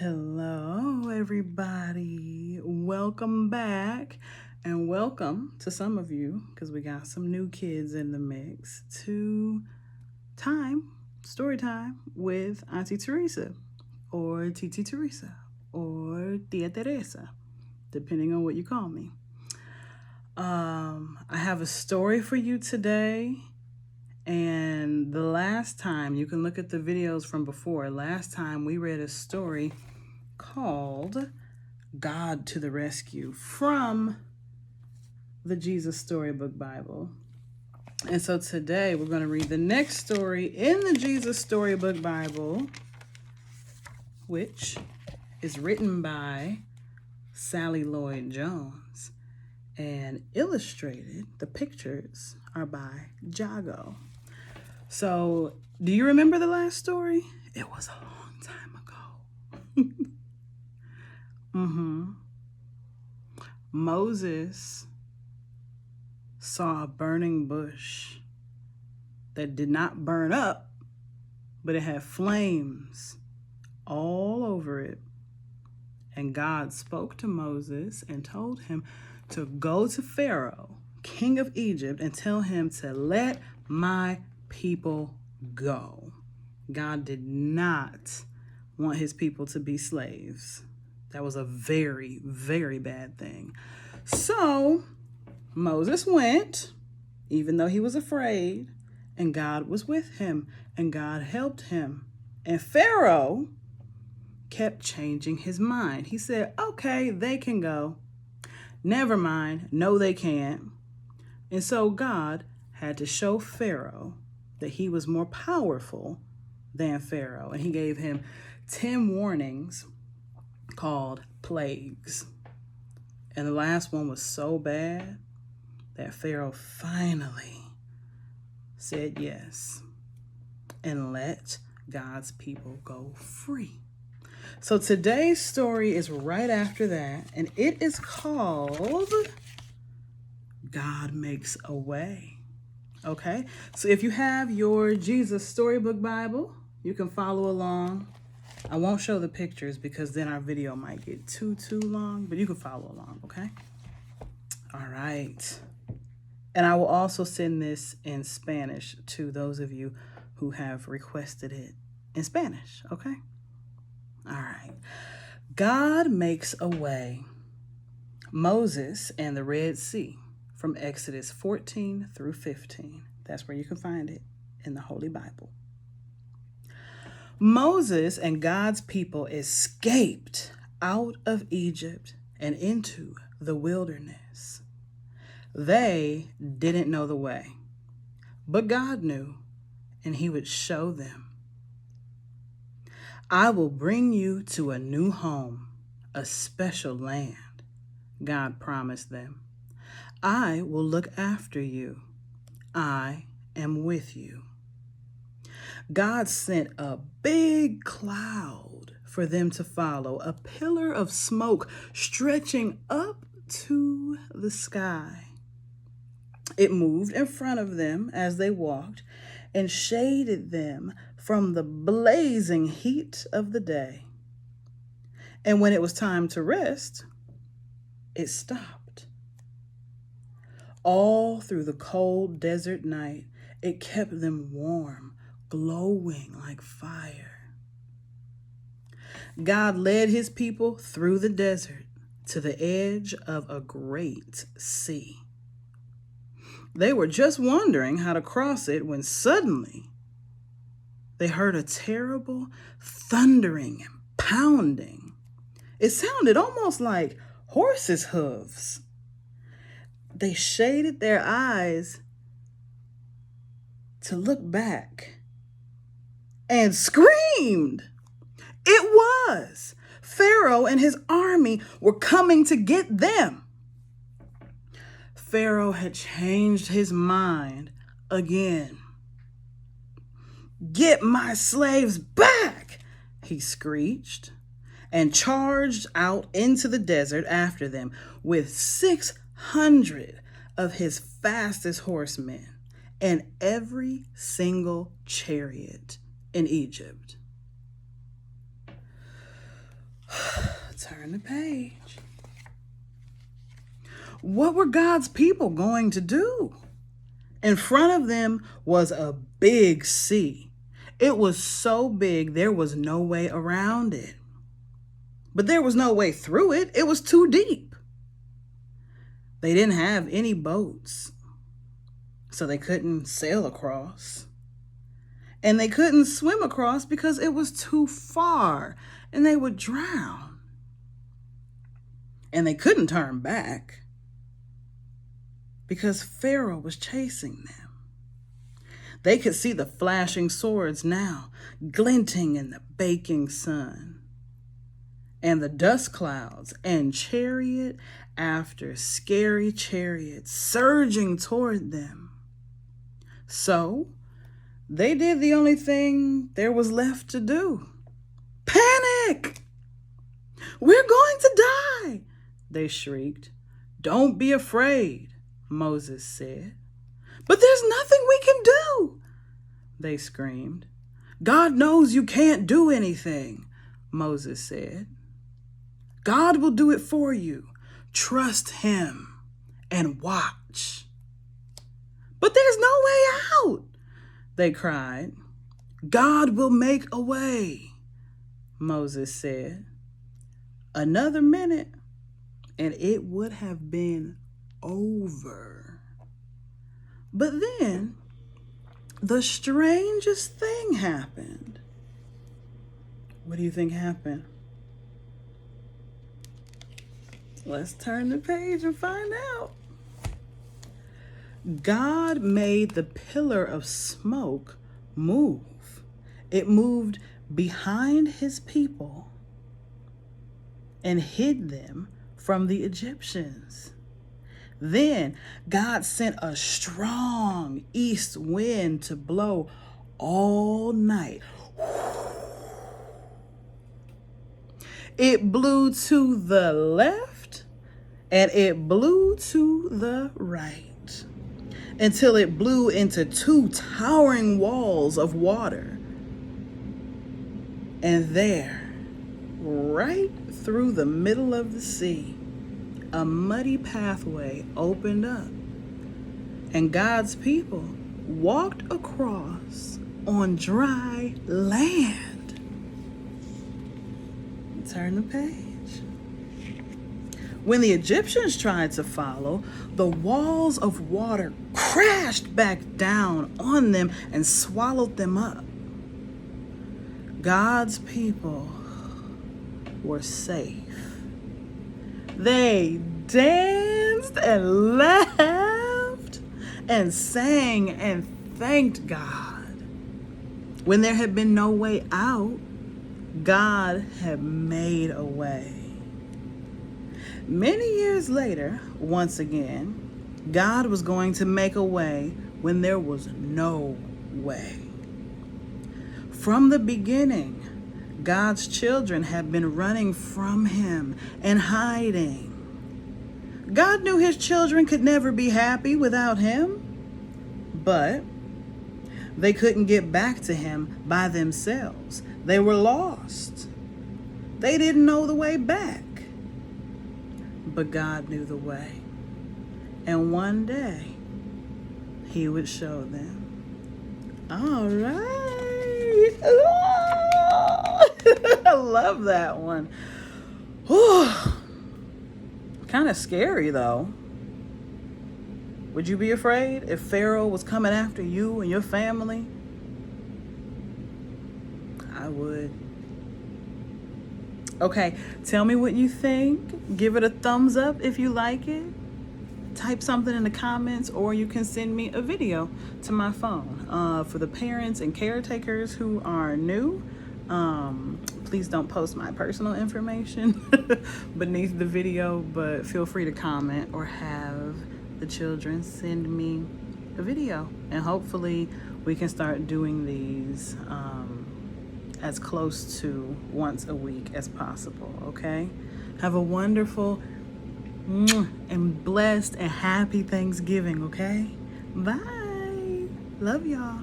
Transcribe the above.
Hello, everybody. Welcome back, and welcome to some of you, because we got some new kids in the mix, to story time with Auntie Teresa, or Tía Teresa, or Tía Teresa, depending on what you call me. I have a story for you today. And the last time, you can look at the videos from before. Last time we read a story called God to the Rescue from the Jesus Storybook Bible. And so today we're going to read the next story in the Jesus Storybook Bible, which is written by Sally Lloyd-Jones and illustrated. The pictures are by Jago. So, do you remember the last story? It was a long time ago. Moses saw a burning bush that did not burn up, but it had flames all over it. And God spoke to Moses and told him to go to Pharaoh, king of Egypt, and tell him to let my people go. God did not want his people to be slaves. That was a very, very bad thing. So Moses went, even though he was afraid, and God was with him, and God helped him. And Pharaoh kept changing his mind. He said, okay, they can go. Never mind. No, they can't. And so God had to show Pharaoh that he was more powerful than Pharaoh. And he gave him 10 warnings called plagues. And the last one was so bad that Pharaoh finally said yes and let God's people go free. So today's story is right after that, and it is called God Makes a Way. Okay, so if you have your Jesus Storybook Bible, you can follow along. I won't show the pictures because then our video might get too long, but you can follow along, okay? All right. And I will also send this in Spanish to those of you who have requested it in Spanish, okay? All right. God makes a way. Moses and the Red Sea, from Exodus 14 through 15. That's where you can find it in the Holy Bible. Moses and God's people escaped out of Egypt and into the wilderness. They didn't know the way, but God knew, and he would show them. I will bring you to a new home, a special land, God promised them. I will look after you. I am with you. God sent a big cloud for them to follow, a pillar of smoke stretching up to the sky. It moved in front of them as they walked and shaded them from the blazing heat of the day. And when it was time to rest, it stopped. All through the cold desert night, it kept them warm, glowing like fire. God led his people through the desert to the edge of a great sea. They were just wondering how to cross it when suddenly they heard a terrible thundering and pounding. It sounded almost like horses' hooves. They shaded their eyes to look back and screamed. It was Pharaoh and his army were coming to get them. Pharaoh had changed his mind again. Get my slaves back, he screeched, and charged out into the desert after them with 600 of his fastest horsemen and every single chariot in Egypt. Turn the page. What were God's people going to do? In front of them was a big sea. It was so big there was no way around it. But there was no way through it. It was too deep. They didn't have any boats, so they couldn't sail across. And they couldn't swim across because it was too far and they would drown. And they couldn't turn back because Pharaoh was chasing them. They could see the flashing swords now, glinting in the baking sun, and the dust clouds, and chariot after scary chariot surging toward them. So they did the only thing there was left to do. Panic! We're going to die, they shrieked. Don't be afraid, Moses said. But there's nothing we can do, they screamed. God knows you can't do anything, Moses said. God will do it for you. Trust him and watch. But there's no way out, they cried. God will make a way, Moses said. Another minute, and it would have been over. But then, the strangest thing happened. What do you think happened? Let's turn the page and find out. God made the pillar of smoke move. It moved behind his people and hid them from the Egyptians. Then God sent a strong east wind to blow all night. It blew to the left and it blew to the right until it blew into two towering walls of water. And there, right through the middle of the sea, a muddy pathway opened up, and God's people walked across on dry land. Turn the page. When the Egyptians tried to follow, the walls of water crashed back down on them and swallowed them up. God's people were safe. They danced and laughed and sang and thanked God. When there had been no way out, God had made a way. Many years later, once again, God was going to make a way when there was no way. From the beginning, God's children had been running from him and hiding. God knew his children could never be happy without him, but they couldn't get back to him by themselves. They were lost. They didn't know the way back. But God knew the way. And one day, he would show them. All right. I love that one. Kind of scary, though. Would you be afraid if Pharaoh was coming after you and your family? I would. Okay, tell me what you think. Give it a thumbs up if you like it. Type something in the comments, or you can send me a video to my phone. For the parents and caretakers who are new, please don't post my personal information beneath the video, but feel free to comment or have the children send me a video, and hopefully we can start doing these as close to once a week as possible. Okay, have a wonderful and blessed and happy Thanksgiving. Okay, bye. Love y'all.